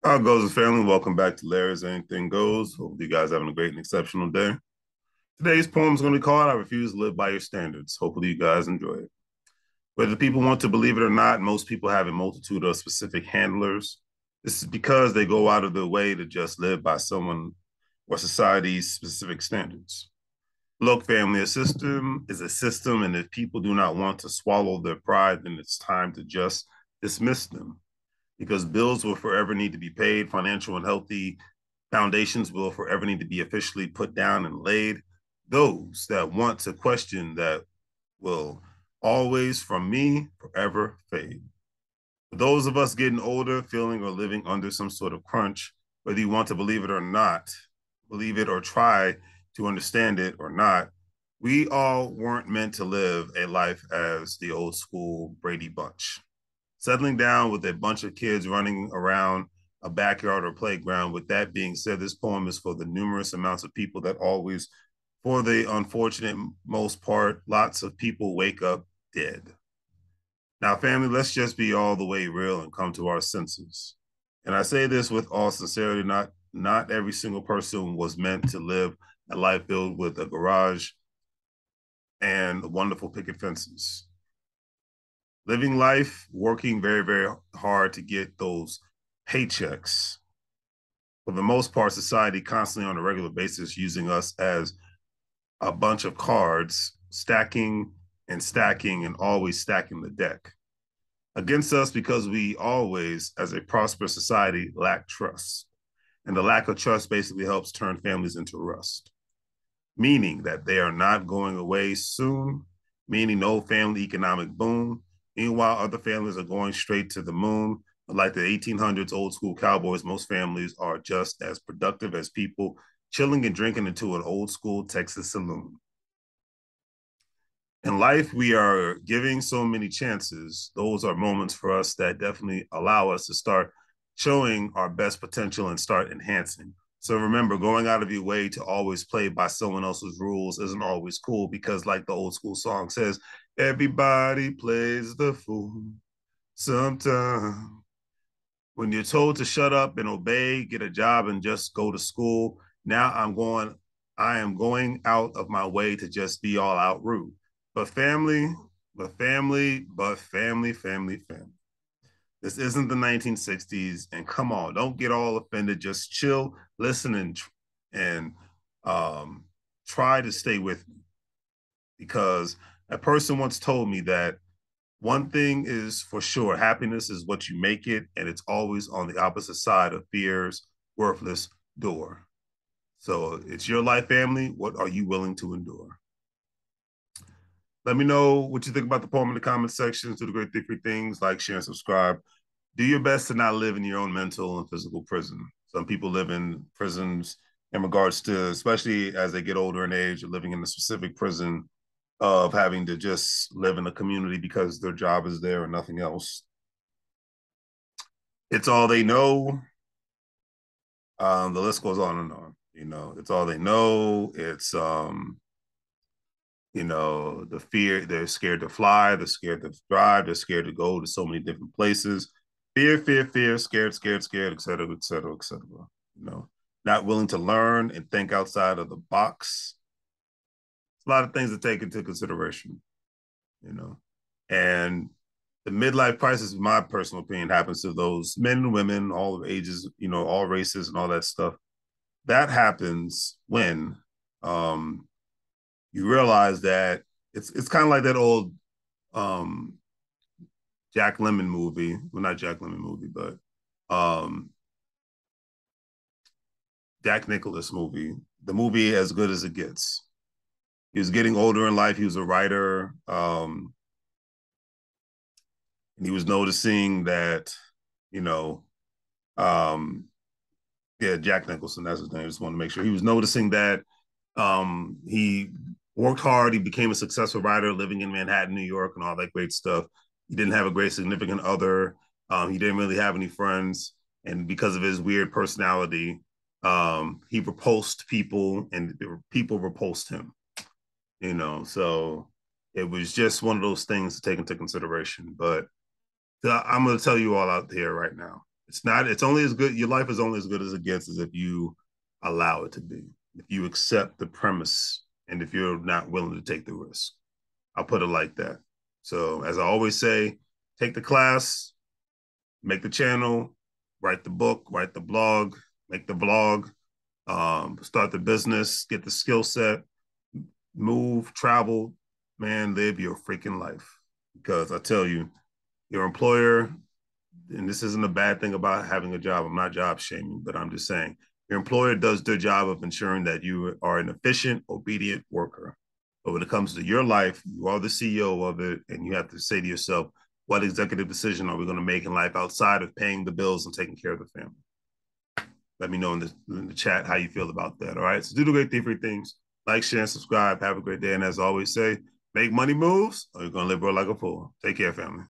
Our goes and family, welcome back to Larry's Anything Goes. Hope you guys having a great and exceptional day. Today's poem is going to be called I Refuse to Live by Your Standards. Hopefully you guys enjoy it. Whether people want to believe it or not, most people have a multitude of specific handlers. This is because they go out of their way to just live by someone or society's specific standards. Look, family, a system is a system, and if people do not want to swallow their pride, then it's time to just dismiss them because bills will forever need to be paid. Financial and healthy foundations will forever need to be officially put down and laid. Those that want to question that will always, from me, forever fade. For those of us getting older, feeling or living under some sort of crunch, whether you want to believe it or not, believe it or try to understand it or not, we all weren't meant to live a life as the old school Brady Bunch. Settling down with a bunch of kids running around a backyard or playground. With that being said, this poem is for the numerous amounts of people that always, for the unfortunate most part, lots of people wake up dead. Now, family, let's just be all the way real and come to our senses. And I say this with all sincerity, not every single person was meant to live a life filled with a garage and wonderful picket fences. Living life, working very, very hard to get those paychecks. For the most part, society constantly on a regular basis using us as a bunch of cards, stacking and always stacking the deck against us because we always, as a prosperous society, lack trust. And the lack of trust basically helps turn families into rust, meaning that they are not going away soon, meaning no family economic boom. Meanwhile, other families are going straight to the moon. Like the 1800s old school cowboys, most families are just as productive as people chilling and drinking into an old school Texas saloon. In life, we are giving so many chances. Those are moments for us that definitely allow us to start showing our best potential and start enhancing. So remember, going out of your way to always play by someone else's rules isn't always cool because, like the old school song says, everybody plays the fool sometimes. When you're told to shut up and obey, get a job, and just go to school, now I am going out of my way to just be all out rude. But family, family. This isn't the 1960s. And come on, don't get all offended. Just chill, listen, and um, try to stay with me. Because a person once told me that one thing is for sure happiness is what you make it, and it's always on the opposite side of fear's worthless door. So it's your life, family. What are you willing to endure? Let me know what you think about the poem in the comment section. Do the great three things like, share, and subscribe. Do your best to not live in your own mental and physical prison. Some people live in prisons in regards to, especially as they get older in age, living in a specific prison of having to just live in a community because their job is there and nothing else. It's all they know. The list goes on and on. It's all they know. It's the fear. They're scared to fly. They're scared to drive. They're scared to go to so many different places. Fear, scared, et cetera, et cetera, et cetera. Not willing to learn and think outside of the box. It's a lot of things to take into consideration. you know. And the midlife crisis, in my personal opinion, happens to those men and women, all ages, all races and all that stuff. That happens when you realize that it's kind of like that old um, Jack Lemmon movie. Well, not Jack Lemmon movie, but Jack Nicholas movie. The movie As Good as It Gets. He was getting older in life. He was a writer. And he was noticing that, you know, um, yeah, Jack Nicholson, that's his name. I just want to make sure. He was noticing that he worked hard. He became a successful writer living in Manhattan, New York, and all that great stuff. He didn't have a great significant other. He didn't really have any friends. And because of his weird personality, he repulsed people and people repulsed him, So it was just one of those things to take into consideration. But I'm going to tell you all out there right now. It's only as good, your life is only as good as it gets as if you allow it to be. If you accept the premise and if you're not willing to take the risk. I'll put it like that. So as I always say, take the class, make the channel, write the book, write the blog, make the blog, start the business, get the skill set, move, travel, man, live your freaking life. Because I tell you, your employer, and this isn't a bad thing about having a job. I'm not job shaming, but I'm just saying your employer does their job of ensuring that you are an efficient, obedient worker. But when it comes to your life, you are the CEO of it, and you have to say to yourself, what executive decision are we going to make in life outside of paying the bills and taking care of the family? Let me know in the chat how you feel about that. All right. So do the great three things. Like, share, and subscribe. Have a great day. And as I always say, make money moves or you're going to live like a fool. Take care, family.